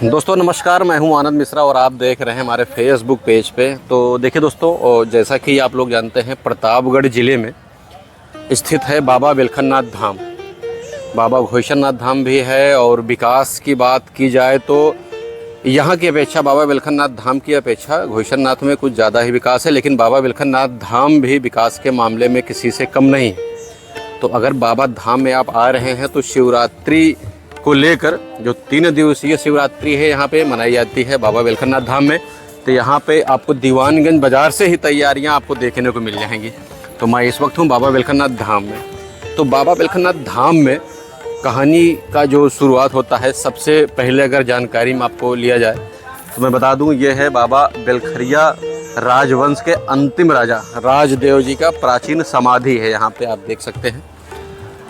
दोस्तों नमस्कार, मैं हूं आनंद मिश्रा और आप देख रहे हैं हमारे फेसबुक पेज पे। तो देखिए दोस्तों, और जैसा कि आप लोग जानते हैं, प्रतापगढ़ ज़िले में स्थित है बाबा बिलखनाथ धाम। बाबा घोषनाथ धाम भी है। और विकास की बात की जाए तो यहाँ की अपेक्षा, बाबा बिलखनाथ धाम की अपेक्षा घोषनाथ में कुछ ज़्यादा ही विकास है, लेकिन बाबा बिलखनाथ धाम भी विकास के मामले में किसी से कम नहीं है। तो अगर बाबा धाम में आप आ रहे हैं तो शिवरात्रि को लेकर जो 3 दिवसीय शिवरात्रि है यहाँ पे मनाई जाती है बाबा बिलखनाथ धाम में। तो यहाँ पे आपको दीवानगंज बाज़ार से ही तैयारियाँ आपको देखने को मिल जाएंगी। तो मैं इस वक्त हूँ बाबा बिलखनाथ धाम में। तो बाबा बिलखनाथ धाम में कहानी का जो शुरुआत होता है, सबसे पहले अगर जानकारी में आपको लिया जाए तो मैं बता दूँ, ये है बाबा बिलखरिया राजवंश के अंतिम राजा राजदेव जी का प्राचीन समाधि है। यहाँ पे आप देख सकते हैं,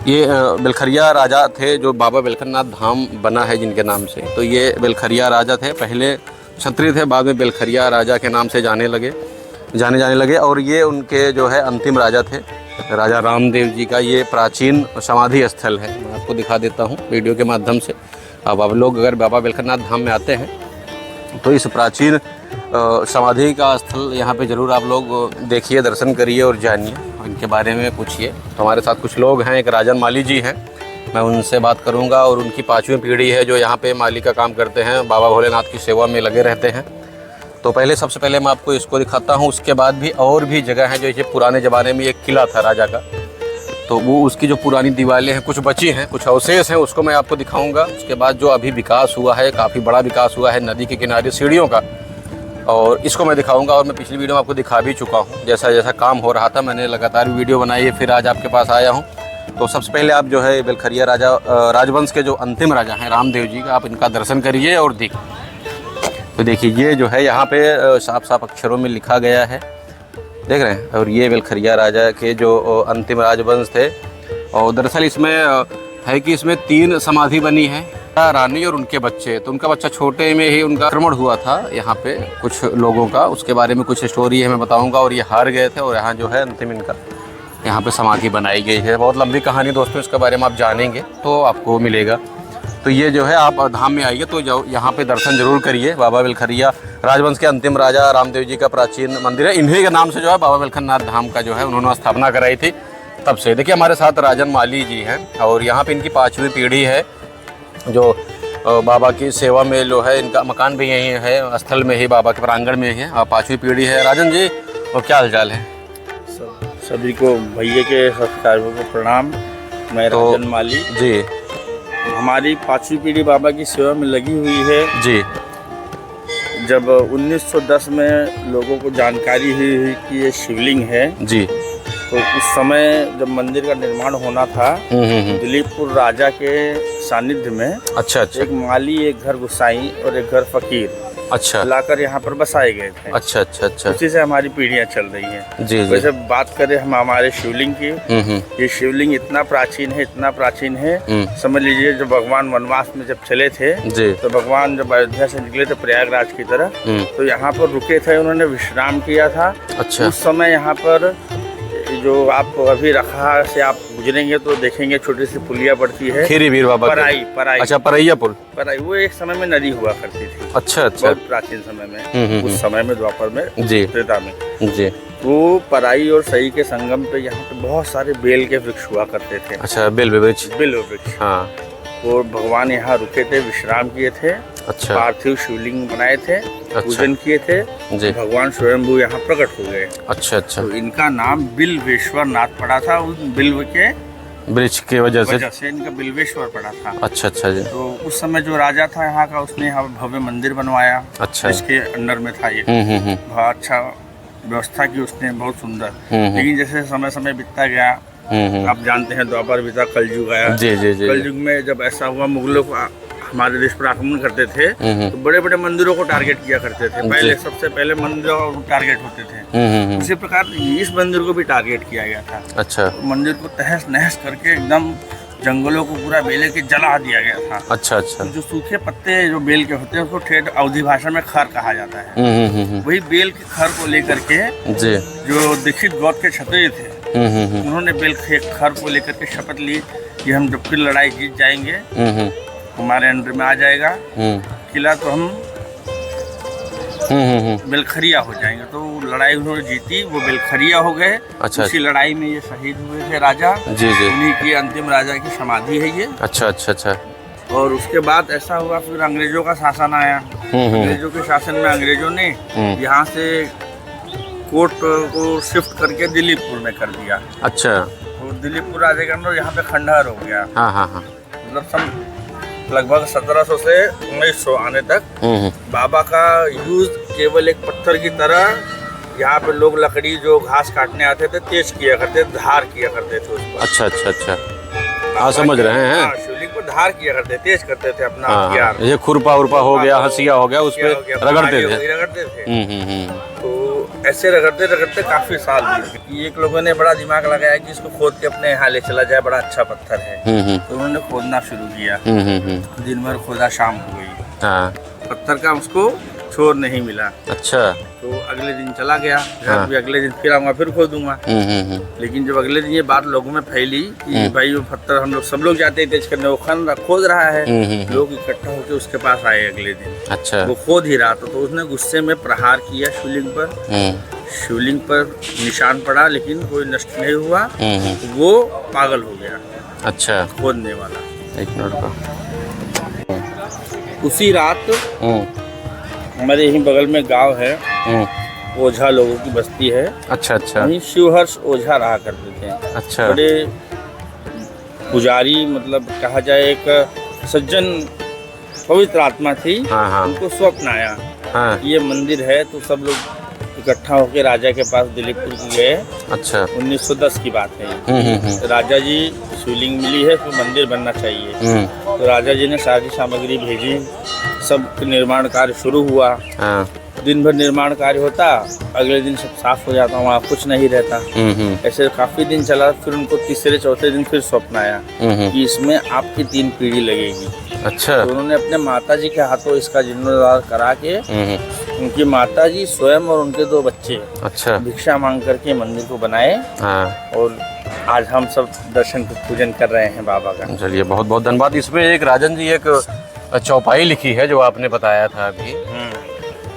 ये बिलखरिया राजा थे जो बाबा बिलखनाथ धाम बना है जिनके नाम से। तो ये बिलखरिया राजा थे, पहले क्षत्रिय थे, बाद में बिलखरिया राजा के नाम से जाने जाने लगे। और ये उनके जो है अंतिम राजा थे, राजा रामदेव जी का ये प्राचीन समाधि स्थल है। मैं आपको दिखा देता हूँ वीडियो के माध्यम से। अब आप लोग अगर बाबा बिलखनाथ धाम में आते हैं तो इस प्राचीन समाधि का स्थल यहाँ पे ज़रूर आप लोग देखिए, दर्शन करिए और जानिए, इनके बारे में पूछिए। तो हमारे साथ कुछ लोग हैं, एक राजन माली जी हैं, मैं उनसे बात करूँगा। और उनकी 5वीं पीढ़ी है जो यहाँ पे माली का काम करते हैं, बाबा भोलेनाथ की सेवा में लगे रहते हैं। तो सबसे पहले मैं आपको इसको दिखाता हूँ। उसके बाद भी और भी जगह हैं, जैसे पुराने ज़माने में एक किला था राजा का, तो वो उसकी जो पुरानी दीवारें हैं कुछ बची हैं, कुछ अवशेष हैं, उसको मैं आपको दिखाऊंगा। उसके बाद जो अभी विकास हुआ है, काफ़ी बड़ा विकास हुआ है नदी के किनारे सीढ़ियों का, और इसको मैं दिखाऊंगा। और मैं पिछली वीडियो में आपको दिखा भी चुका हूँ, जैसा जैसा काम हो रहा था मैंने लगातार वीडियो बनाई है, फिर आज आपके पास आया हूँ। तो सबसे पहले आप जो है बिलखरिया राजवंश के जो अंतिम राजा हैं रामदेव जी का, आप इनका दर्शन करिए और तो देखिए ये जो है यहाँ पे साफ साफ अक्षरों में लिखा गया है, देख रहे हैं। और ये बिलखरिया राजा के जो अंतिम राजवंश थे। और दरअसल इसमें है कि इसमें 3 समाधि बनी है, रानी और उनके बच्चे। तो उनका बच्चा छोटे में ही उनका आक्रमण हुआ था यहाँ पे कुछ लोगों का, उसके बारे में कुछ स्टोरी है मैं बताऊंगा। और ये हार गए थे और यहाँ जो है अंतिम इनका यहाँ पे समाधि बनाई गई है। बहुत लंबी कहानी दोस्तों, इसके बारे में आप जानेंगे तो आपको मिलेगा। तो ये जो है आप धाम में आइए तो यहाँ पे दर्शन जरूर करिए। बाबा बिलखरिया राजवंश के अंतिम राजा रामदेव जी का प्राचीन मंदिर है। इन्हीं के नाम से जो है बाबा बिलखनाथ धाम का जो है उन्होंने स्थापना कराई थी। तब से देखिए हमारे साथ राजन माली जी हैं, और यहाँ पे इनकी 5वीं पीढ़ी है जो बाबा की सेवा में जो है, इनका मकान भी यहीं है, स्थल में ही, बाबा के प्रांगण में ही है। 5वीं पीढ़ी है। राजन जी, और क्या हालचाल है? सभी को भैया के सत्कारों को प्रणाम। मैं राजन माली जी। हमारी 5वीं पीढ़ी बाबा की सेवा में लगी हुई है जी। जब 1910 में लोगों को जानकारी हुई कि ये शिवलिंग है जी, तो उस समय जब मंदिर का निर्माण होना था, दिलीपपुर राजा के सानिध्य में अच्छा एक माली, एक घर गुसाई और एक घर फकीर लाकर यहाँ पर बसाए गए थे। अच्छा। उसी से हमारी पीढ़ियाँ चल रही हैं। जी। वैसे बात करें हम हमारे शिवलिंग की, ये शिवलिंग इतना प्राचीन है, समझ लीजिए जब भगवान वनवास में जब चले थे तो भगवान जब अयोध्या से निकले थे प्रयागराज की तरफ, तो यहाँ पर रुके थे, उन्होंने विश्राम किया था। अच्छा। उस समय यहाँ पर जो आप अभी रखा से आप गुजरेंगे तो देखेंगे छोटी सी पुलिया पड़ती है, खीरी बाबा पराई। अच्छा, परैया पुल। वो एक समय में नदी हुआ करती थी। अच्छा। बहुत प्राचीन समय में, उस समय में द्वापर में, त्रेता में जी। वो पराई और सही के संगम पे यहाँ पे बहुत सारे बेल के वृक्ष हुआ करते थे। अच्छा, बेल वृक्ष। हाँ। और भगवान यहाँ रुके थे, विश्राम किए थे। अच्छा। पार्थिव शिवलिंग बनाए थे, पूजन किए थे जी। भगवान स्वयंभू यहाँ प्रकट हो गए। अच्छा। तो इनका नाम बिल्वेश्वर नाथ पड़ा था, उस बिल्व के वृक्ष की वजह से इनका बिल्वेश्वर पड़ा था। अच्छा जी। तो उस समय जो राजा था यहाँ का, उसने यहाँ भव्य मंदिर बनवाया। अच्छा। इसके अंडर में था ये। बहुत अच्छा व्यवस्था की उसने, बहुत सुंदर। लेकिन जैसे समय समय बीतता गया, आप जानते हैं द्वापर बीता, कलयुग आया। जी। कलयुग में जब ऐसा हुआ, मुगलों को हमारे देश पर आक्रमण करते थे तो बड़े बड़े मंदिरों को टारगेट किया करते थे। सबसे पहले मंदिरों को टारगेट होते थे। उसी प्रकार इस मंदिर को भी टारगेट किया गया था। अच्छा। तो मंदिर को तहस नहस करके एकदम जंगलों को पूरा बेले के जला दिया गया था। अच्छा। तो जो सूखे पत्ते जो बेल के होते हैं उसको ठेठ अवधी भाषा में खर कहा जाता है। वही बेल के खर को लेकर के जो दीक्षित गौड़ के क्षत्रिय थे, उन्होंने बेल के खर को लेकर के शपथ ली कि हम जब फिर लड़ाई जीत जाएंगे हमारे अंडर में आ जाएगा किला तो हम बेलखरिया हो जाएंगे। तो लड़ाई उन्होंने जीती, वो बेलखरिया हो गए। अच्छा। उसी लड़ाई में ये शहीद हुए थे राजा। जी जी। उन्हीं की अंतिम राजा की समाधि है ये। अच्छा अच्छा अच्छा। और उसके बाद ऐसा हुआ, फिर अंग्रेजों का शासन आया। अंग्रेजों के शासन में अंग्रेजों ने यहाँ से कोर्ट को शिफ्ट करके दिल्लीपुर में कर दिया। अच्छा। तो दिल्लीपुर राजा के अंदर यहाँ पे खंडहर हो गया। हाँ हाँ हाँ। मतलब सन लगभग 1700 से 1900 आने तक बाबा का यूज केवल एक पत्थर की तरह, यहाँ पे लोग लकड़ी जो घास काटने आते थे तेज किया करते, धार किया करते थे उसको। अच्छा अच्छा अच्छा। हाँ समझ रहे हैं। हाँ, शिवलिंग को धार किया करते, तेज करते थे अपना हाँ, हथियार। ये खुरपा उरपा हो गया, हंसिया हो गया, उस पे रगड़ते थे। रगड़ते थे। तो ऐसे रगड़ते रगड़ते काफी साल बीत। एक लोगों ने बड़ा दिमाग लगाया कि इसको खोद के अपने यहाँ ले चला जाए, बड़ा अच्छा पत्थर है। तो उन्होंने खोदना शुरू किया। दिन भर खोदा, शाम हो गई। हाँ। पत्थर का उसको छोर नहीं मिला। अच्छा। तो अगले दिन चला गया घर भी, अगले दिन फिर आऊंगा, फिर खोदूंगा। लेकिन जब अगले दिन ये बात लोगों में फैली कि भाई वो पत्थर हम लोग सब लोग जाते हैं तेज करने, वो खोद रहा है। लोग इकट्ठा होकर उसके पास आए अगले दिन। अच्छा। वो खोद ही रहा था, तो उसने गुस्से में प्रहार किया शिवलिंग पर। शिवलिंग पर निशान पड़ा लेकिन कोई नष्ट नहीं हुआ। वो पागल हो गया। अच्छा। खोदने वाला। एक मिनट का। उसी रात हमारे यहीं बगल में गांव है, ओझा लोगों की बस्ती है। अच्छा अच्छा। वहीं शिवहर्ष ओझा रहा करते थे। अच्छा। बड़े पुजारी, मतलब कहा जाए एक सज्जन पवित्र आत्मा थी। हाँ। उनको स्वप्न आया। हाँ। ये मंदिर है, तो सब लोग इकट्ठा होकर राजा के पास दिल्लीपुर गए। अच्छा। 1910 की बात है। राजा जी शिवलिंग मिली है, तो मंदिर बनना चाहिए। तो राजा जी ने सारी सामग्री भेजी, सब निर्माण कार्य शुरू हुआ। दिन भर निर्माण कार्य होता, अगले दिन सब साफ हो जाता, वहाँ कुछ नहीं रहता। ऐसे काफी दिन चला। फिर उनको तीसरे चौथे दिन फिर स्वप्न आया कि इसमें आपकी 3 पीढ़ी लगेगी। अच्छा। तो उन्होंने अपने माताजी के हाथों इसका जीर्णोद्धार करा के, उनकी माताजी स्वयं और उनके 2 बच्चे अच्छा भिक्षा मांग करके मंदिर को बनाए। और आज हम सब दर्शन पूजन कर रहे हैं बाबा का। चलिए, बहुत बहुत धन्यवाद। इसमें एक राजन जी एक चौपाई लिखी है जो आपने बताया था अभी।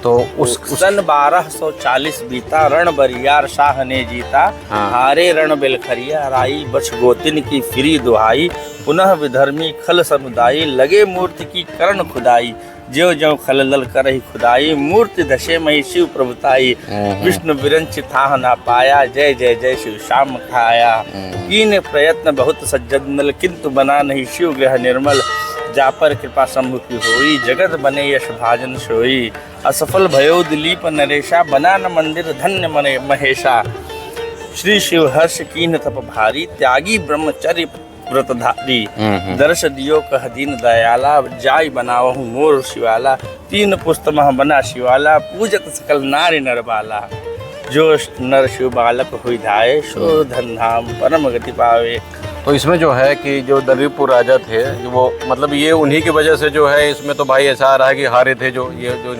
तो उस सन 1240 बीता, रण बरियार शाह ने जीता। हारे रण बेलखरिया राई, बछ गोतिन की फिरी दुहाई। पुनः विधर्मी खल समुदायी, लगे मूर्ति की करण खुदाई। ज्यों ज्यों खलदल करहि खुदाई, मूर्ति धसे मही शिव प्रभुताई। विष्णु विरंच था ना पाया, जय जय जय शिव श्याम खाया। कीन प्रयत्न बहुत सज्जनल, किंतु बना नहीं शिव ग्रह निर्मल। जा पर कृपा शंभु की होई, जगत बने यश भाजन सोई। असफल भयो दिलीप नरेशा, बना न मंदिर धन्य मने महेशा। श्री शिव हर्ष कीन तप भारी, त्यागी ब्रह्मचर्य व्रतधारी। दर्श दियो कह दीन दयाला, जाय बनावहु मोर शिवाला। 3 पुस्त मह बना शिवाला, पूजत सकल नारी नरबाला। जो नर शिव बालक हुई धाये, सो धन धाम परम गति पावे। तो इसमें जो है कि जो दिल्लीपुर राजा थे, वो मतलब ये उन्हीं की वजह से जो है, इसमें तो भाई ऐसा आ रहा है कि हारे थे जो ये जो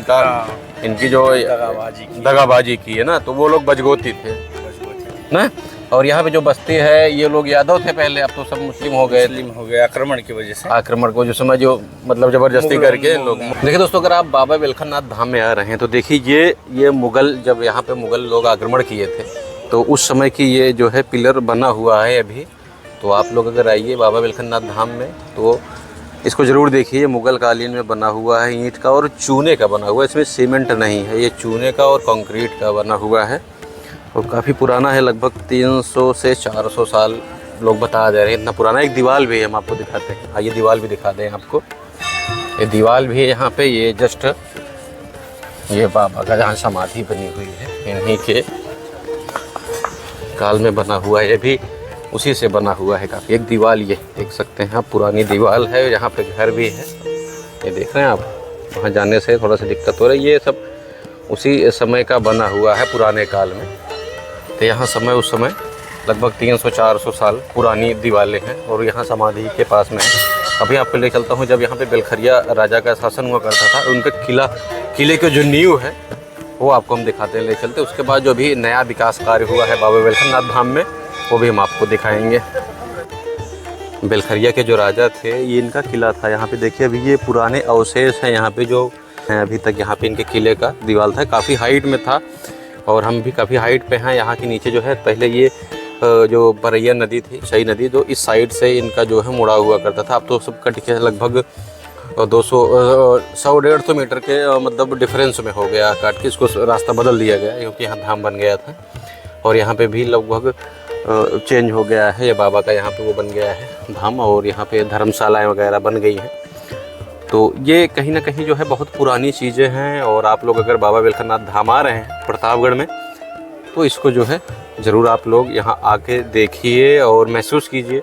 इनकी जो दगाबाजी की है ना, तो वो लोग बजगोती थे ना। और यहाँ पे जो बस्ती है, ये लोग यादव थे पहले, अब तो सब मुस्लिम हो गए आक्रमण की वजह से। आक्रमण को जो समय जो मतलब जबरदस्ती करके लोग। देखिए दोस्तों, अगर आप बाबा बेलखनाथ धाम में आ रहे हैं तो देखिए ये मुगल, जब यहाँ पे मुगल लोग आक्रमण किए थे तो उस समय की ये जो है पिलर बना हुआ है अभी। तो आप लोग अगर आइए बाबा बेलखनाथ धाम में तो इसको ज़रूर देखिए। मुगल कालीन में बना हुआ है, ईंट का और चूने का बना हुआ है, इसमें सीमेंट नहीं है, ये चूने का और कंक्रीट का बना हुआ है। और काफ़ी पुराना है, लगभग 300 से 400 साल लोग बता दे रहे हैं, इतना पुराना। एक दीवार भी है, हम आपको दिखाते हैं। आइए दीवार भी दिखा दें आपको। ये दीवार भी है यहाँ पे, ये जस्ट ये बाबा का जहाँ समाधि बनी हुई है इन्हीं के काल में बना हुआ है, ये भी उसी से बना हुआ है काफ़ी। एक दीवार ये देख सकते हैं आप, पुरानी दीवार है। यहाँ पे घर भी है, ये देख रहे हैं आप। वहाँ जाने से थोड़ा सा दिक्कत हो रही है। ये सब उसी समय का बना हुआ है पुराने काल में। तो यहाँ समय उस समय लगभग 300-400 साल पुरानी दीवारें हैं और यहाँ समाधि के पास में है। अभी आपको ले चलता हूँ, जब यहाँ पे बेलखरिया राजा का शासन हुआ करता था, उनका किले के जो नींव है वो आपको हम दिखाते हैं, ले चलते। उसके बाद जो भी नया विकास कार्य हुआ है बाबा बेलखनाथ धाम में, वो भी हम आपको दिखाएंगे। बेलखरिया के जो राजा थे, ये इनका किला था। यहाँ पे देखिए अभी ये पुराने अवशेष हैं यहाँ पे जो हैं अभी तक। यहाँ पे इनके किले का दीवार था, काफ़ी हाइट में था और हम भी काफ़ी हाइट पे हैं। यहाँ के नीचे जो है पहले ये जो बरैया नदी थी, शही नदी, जो इस साइड से इनका जो है मुड़ा हुआ करता था। अब तो सब कट के लगभग 100-150 मीटर के मतलब डिफरेंस में हो गया, काट के इसको रास्ता बदल दिया गया क्योंकि यहाँ धाम बन गया था। और यहाँ पे भी लगभग चेंज हो गया है, ये बाबा का यहाँ पे वो बन गया है धाम, और यहाँ पे धर्मशालाएं वगैरह बन गई हैं। तो ये कहीं ना कहीं जो है बहुत पुरानी चीज़ें हैं। और आप लोग अगर बाबा बेलखरनाथ धाम आ रहे हैं प्रतापगढ़ में, तो इसको जो है ज़रूर आप लोग यहाँ आके देखिए और महसूस कीजिए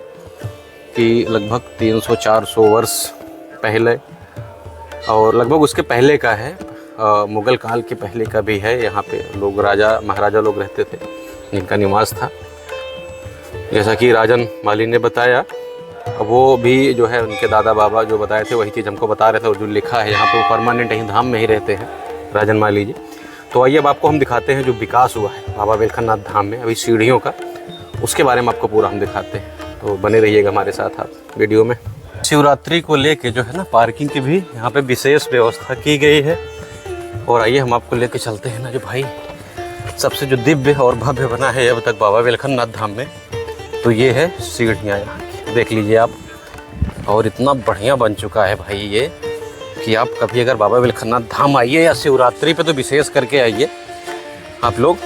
कि लगभग 300-400 वर्ष पहले और लगभग उसके पहले का है, मुग़ल काल के पहले का भी है। यहाँ पे लोग राजा महाराजा लोग रहते थे, जिनका निवास था। जैसा कि राजन माली ने बताया, वो भी जो है उनके दादा बाबा जो बताए थे वही चीज़ हमको बता रहे थे, और जो लिखा है यहाँ पे वो परमानेंट यहीं धाम में ही रहते हैं राजन माली जी। तो आइए अब आपको हम दिखाते हैं जो विकास हुआ है बाबा बेलखरनाथ धाम में अभी सीढ़ियों का, उसके बारे में आपको पूरा हम दिखाते हैं। तो बने रहिएगा हमारे साथ आप वीडियो में। शिवरात्रि को लेके जो है ना पार्किंग की भी यहाँ पे विशेष व्यवस्था की गई है। और आइए हम आपको लेके चलते हैं ना जो भाई सबसे जो दिव्य और भव्य बना है अब तक बाबा बेलखरनाथ धाम में, तो ये है सीढ़ियाँ यहाँ की, देख लीजिए आप। और इतना बढ़िया बन चुका है भाई ये कि आप कभी अगर बाबा बेलखरनाथ धाम आइए या शिवरात्रि पे तो विशेष करके आइए आप लोग।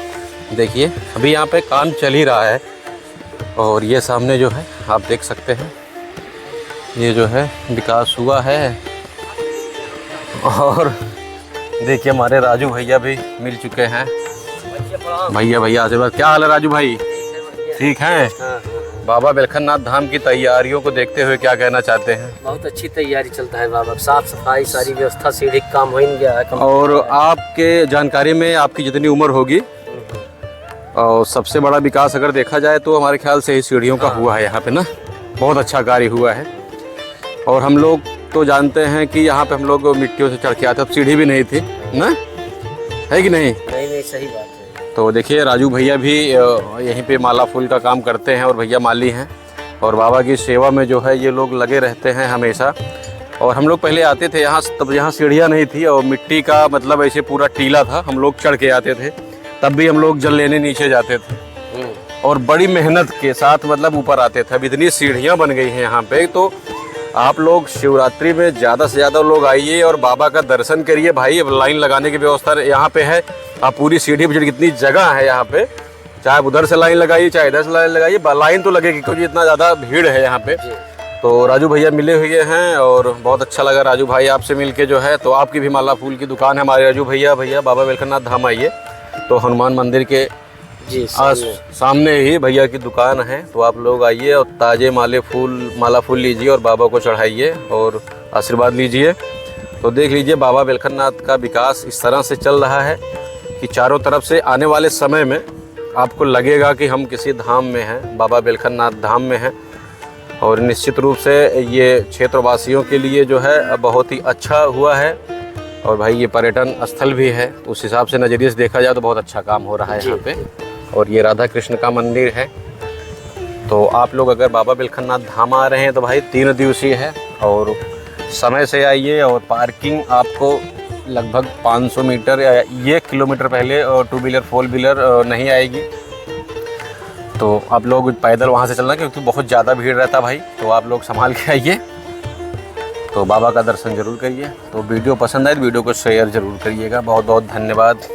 देखिए अभी यहाँ पे काम चल ही रहा है और ये सामने जो है आप देख सकते हैं, ये जो है विकास हुआ है। और देखिए हमारे राजू भैया भी मिल चुके हैं। भैया आशीर्वाद। क्या हाल है राजू भाई? ठीक हैं? बाबा बेलखरनाथ धाम की तैयारियों को देखते हुए क्या कहना चाहते हैं? बहुत अच्छी तैयारी चलता है बाबा, साफ सफाई सारी व्यवस्था, सीढ़ी का काम हो ही गया है। और आपके जानकारी में आपकी जितनी उम्र होगी और सबसे बड़ा विकास अगर देखा जाए तो हमारे ख्याल से ही सीढ़ियों का हुआ है यहाँ पे ना, बहुत अच्छा कार्य हुआ है। और हम लोग तो जानते हैं कि यहाँ पे हम लोग मिट्टियों से चढ़ के आते, अब सीढ़ी भी नहीं थी ना, है कि नहीं? नहीं सही बात है। तो देखिए राजू भैया भी यहीं पे माला फूल का काम करते हैं और भैया माली हैं और बाबा की सेवा में जो है ये लोग लगे रहते हैं हमेशा। और हम लोग पहले आते थे यहाँ, तब यहाँ सीढ़ियाँ नहीं थी और मिट्टी का मतलब ऐसे पूरा टीला था, हम लोग चढ़ के आते थे, तब भी हम लोग जल लेने नीचे जाते थे और बड़ी मेहनत के साथ मतलब ऊपर आते थे। अब इतनी सीढ़ियाँ बन गई हैं यहाँ पे, तो आप लोग शिवरात्रि में ज़्यादा से ज़्यादा लोग आइए और बाबा का दर्शन करिए भाई। अब लाइन लगाने की व्यवस्था यहाँ पे है, आप पूरी सीढ़ी पर कितनी जगह है यहाँ पे, चाहे उधर से लाइन लगाइए चाहे इधर से लाइन लगाइए, लाइन तो लगेगी क्योंकि इतना ज़्यादा भीड़ है यहाँ पे। तो राजू भैया मिले हुए हैं और बहुत अच्छा लगा राजू भाई आपसे मिलके जो है। तो आपकी भी माला फूल की दुकान है हमारे राजू भैया बाबा बेलखरनाथ धाम आइए तो हनुमान मंदिर के सामने ही भैया की दुकान है। तो आप लोग आइए और ताज़े माला फूल लीजिए और बाबा को चढ़ाइए और आशीर्वाद लीजिए। तो देख लीजिए बाबा बेलखरनाथ का विकास इस तरह से चल रहा है कि चारों तरफ से आने वाले समय में आपको लगेगा कि हम किसी धाम में हैं, बाबा बेलखरनाथ धाम में हैं। और निश्चित रूप से ये क्षेत्रवासियों के लिए जो है बहुत ही अच्छा हुआ है और भाई ये पर्यटन स्थल भी है, उस हिसाब से नज़रिए से देखा जाए तो बहुत अच्छा काम हो रहा है यहाँ पे। और ये राधा कृष्ण का मंदिर है। तो आप लोग अगर बाबा बेलखरनाथ धाम आ रहे हैं तो भाई 3 दिवसीय है और समय से आइए। और पार्किंग आपको लगभग 500 मीटर या 1 किलोमीटर पहले 2 व्हीलर 4 व्हीलर नहीं आएगी, तो आप लोग पैदल वहाँ से चलना क्योंकि बहुत ज़्यादा भीड़ रहता भाई। तो आप लोग संभाल के आइए, तो बाबा का दर्शन ज़रूर करिए। तो वीडियो पसंद आए तो वीडियो को शेयर ज़रूर करिएगा। बहुत बहुत धन्यवाद।